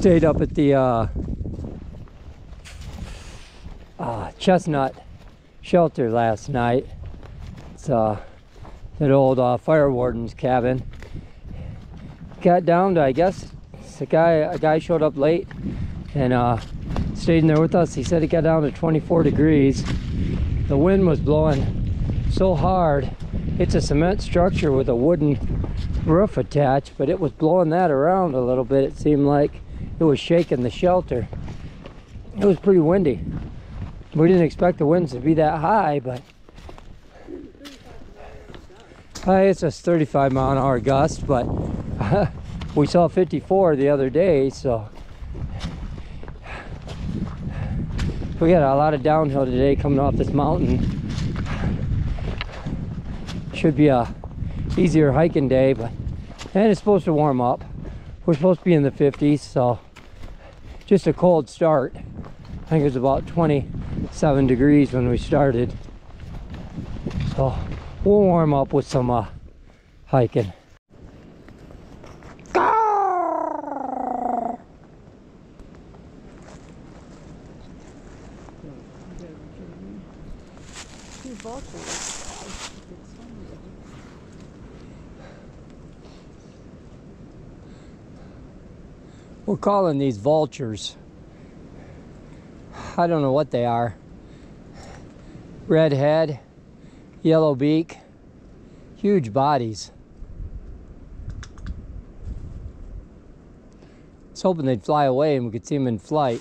Stayed up at the Chestnut shelter last night. It's that old fire warden's cabin. Got down to, I guess, a guy showed up late and stayed in there with us. He said it got down to 24 degrees. The wind was blowing so hard. It's a cement structure with a wooden roof attached, but it was blowing that around a little bit. It seemed like it was shaking the shelter. It was pretty windy. We didn't expect the winds to be that high, but it's a 35 mile an hour gust, but we saw 54 the other day, so we got a lot of downhill today coming off this mountain. Should be a easier hiking day, and it's supposed to warm up. We're supposed to be in the 50s, so just a cold start. I think it was about 27 degrees when we started, so we'll warm up with some hiking. We're calling these vultures. I don't know what they are. Red head, yellow beak, huge bodies. I was hoping they'd fly away and we could see them in flight.